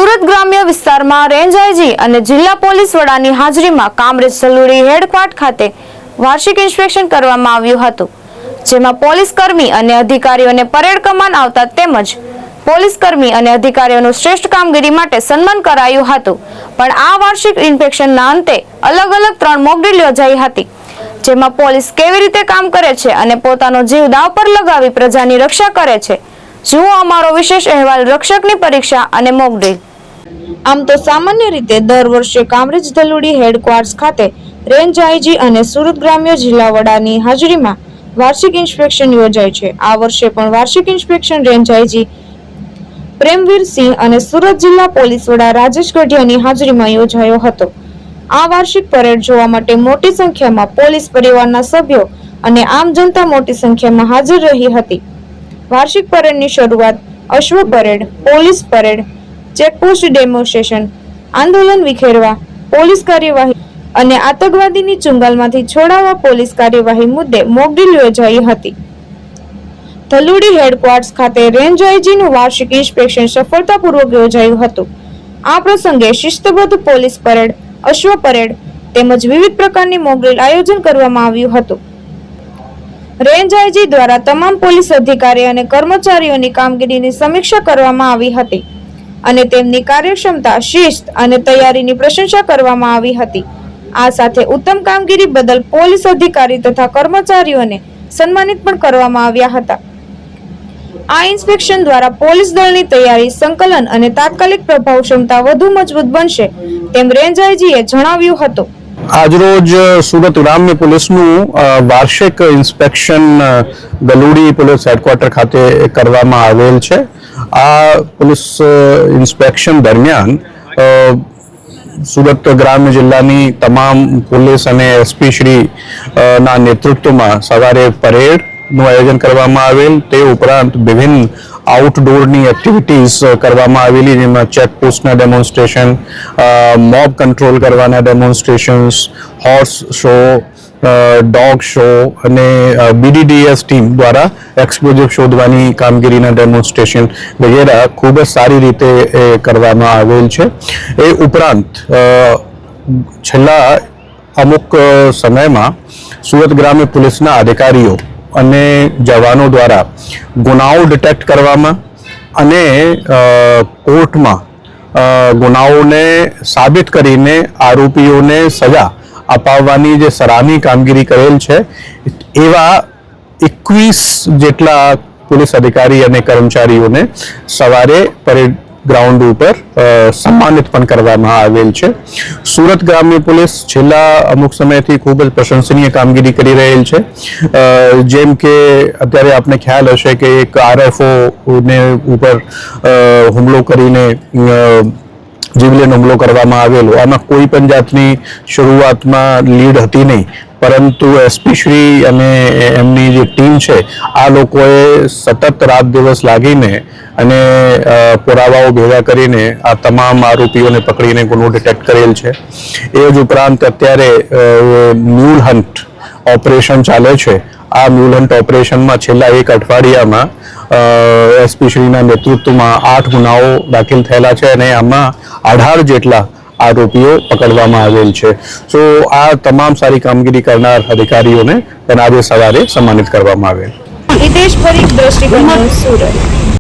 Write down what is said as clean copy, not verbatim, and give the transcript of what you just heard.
સુરત ગ્રામ્ય વિસ્તારમાં range IG અને જિલ્લા પોલીસ વડાની હાજરીમાં કામરેજ સલુડી હેડક્વાર્ટર ખાતે વાર્ષિક ઇન્સ્પેક્શન કરવામાં આવ્યું હતું, જેમાં પોલીસ કર્મી અને અધિકારીઓને પરેડ કમાન આવતા તેમજ પોલીસ કર્મી અને અધિકારીઓનું શ્રેષ્ઠ કામગીરી માટે સન્માન કરાયું હતું। પણ આ વાર્ષિક ઇન્સ્પેક્શનના અંતે અલગ અલગ 3 મોક ડ્રીલ યોજાઈ હતી, જેમાં પોલીસ કેવી રીતે કામ કરે છે અને પોતાનો જીવ દાવ પર લગાવી પ્રજાની રક્ષા કરે છે। જુઓ અમારો વિશેષ અહેવાલ રક્ષકની પરીક્ષા અને મોક ડ્રીલ। આમ તો સામાન્ય રીતે દર વર્ષે કામરેજ ધલુડી હેડક્વાર્ટર્સ ખાતે રેન્જ આઈજી અને સુરત ગ્રામ્ય જિલ્લા વડાની હાજરીમાં વાર્ષિક ઇન્સ્પેક્શન યોજાય છે। આ વર્ષે પણ વાર્ષિક ઇન્સ્પેક્શન રેન્જ આઈજી પ્રેમવીર સિંહ અને સુરત જિલ્લા પોલીસ વડા રાજેશ ગઢિયાની હાજરીમાં યોજાયો હતો। આ વાર્ષિક પરેડ જોવા માટે મોટી સંખ્યામાં પોલીસ પરિવારના સભ્યો અને આમ જનતા મોટી સંખ્યામાં હાજર રહી હતી। વાર્ષિક પરેડની શરૂઆત અશ્વ parade, police parade, checkpost demonstration, આંદોલન વિખેરવા, પોલીસ કાર્યવાહી અને આતંકવાદીની ચુંગાલમાંથી છોડાવવા પોલીસ કાર્યવાહી મુદ્દે મોક ડ્રીલ યોજાઈ હતી। ધલુડી હેડક્વાર્ટર્સ ખાતે રેન્જ આઈજીનું વાર્ષિક ઇન્સ્પેક્શન સફળતાપૂર્વક યોજાયું હતું। આ પ્રસંગે શિસ્તબદ્ધ પોલીસ પરેડ, અશ્વ પરેડ તેમજ વિવિધ પ્રકારની મોક ડ્રીલ આયોજન કરવામાં આવ્યું હતું। રેન્જ આઈજી દ્વારા તમામ પોલીસ અધિકારી અને કર્મચારીઓની કામગીરીની સમીક્ષા કરવામાં આવી હતી અને તેમની કાર્યક્ષમતા, શિસ્ત અને તૈયારીની પ્રશંસા કરવામાં આવી હતી। આ સાથે ઉત્તમ કામગીરી બદલ પોલીસ અધિકારી તથા કર્મચારીઓને સન્માનિત પણ કરવામાં આવ્યા હતા। આ ઇન્સ્પેક્શન દ્વારા પોલીસ દળની તૈયારી, સંકલન અને તાત્કાલિક પ્રભાવ ક્ષમતા વધુ મજબૂત બનશે તેમ રેન્જ આઈજીએ જણાવ્યું હતું। આજરોજ સુરત ગ્રામ્ય પોલીસનું વાર્ષિક ઇન્સ્પેક્શન ગલુડી પોલીસ હેડક્વાર્ટર ખાતે કરવામાં આવેલ છે। આ પોલીસ ઇન્સ્પેક્શન દરમિયાન સુરત ગ્રામ્ય જિલ્લાની તમામ પોલીસ અને એસપી શ્રી ના નેતૃત્વમાં સવારે પરેડનું આયોજન કરવામાં આવેલ। તે ઉપરાંત વિભિન્ન આઉટડોરની એક્ટિવિટીઝ કરવામાં આવેલી, જેમાં ચેકપોસ્ટના ડેમોન્સ્ટ્રેશન, મોબ કંટ્રોલ કરવાના demonstrations, horse show, dog show અને બીડીડીએસ ટીમ દ્વારા એક્સપ્લોઝિવ શોધવાની કામગીરીના ડેમોન્સ્ટ્રેશન વગેરે ખૂબ જ સારી રીતે કરવામાં આવેલ છે। એ ઉપરાંત છેલ્લા અમુક સમયમાં સુરત ગ્રામ્ય પોલીસના અધિકારીઓ અને જવાનો દ્વારા ગુનાઓ ડિટેક્ટ કરવામાં અને કોર્ટમાં ગુનાઓને સાબિત કરીને આરોપીઓને સજા અપાવવાની જે સરાહનીય કામગીરી કરેલ છે, એવા 21 જેટલા પોલીસ અધિકારી અને કર્મચારીઓને સવારે પરેડ ગ્રાઉન્ડ ઉપર સન્માનિત પણ કરવામાં આવેલ છે। સુરત ગ્રામ્ય પોલીસ છેલ્લા અમુક સમયથી ખૂબ જ પ્રશંસનીય કામગીરી કરી રહેલ છે। જેમ કે અત્યારે આપને ખ્યાલ હશે કે એક આરએફઓ ને ઉપર હુમલો કરીને જીવલેણ હુમલો કરવામાં આવેલો। આમાં કોઈ પણ જાતની શરૂઆતમાં લીડ હતી નહીં, પરંતુ એસપી શ્રી અને એમની જે ટીમ છે, આ લોકોએ સતત રાત દિવસ લાગીને અને પુરાવાઓ ભેગા કરીને આ તમામ આરોપીઓને પકડીને ગુનો ડિટેક્ટ કરેલ છે। એ જ ઉપરાંત અત્યારે મ્યુલ હન્ટ ઓપરેશન ચાલે છે। આ મ્યુલ હન્ટ ઓપરેશનમાં છેલ્લા એક અઠવાડિયામાં એસપી શ્રીના નેતૃત્વમાં 8 ગુનાઓ દાખલ થયેલા છે અને આમાં 18 જેટલા આરોપીઓ પકડવામાં આવેલ છે। તો આ તમામ સારી કામગીરી કરનાર અધિકારીઓને આજે સવારે સન્માનિત કરવામાં આવેલ। હિતેશ પરીખ, દ્રષ્ટિકોણ, સુરત।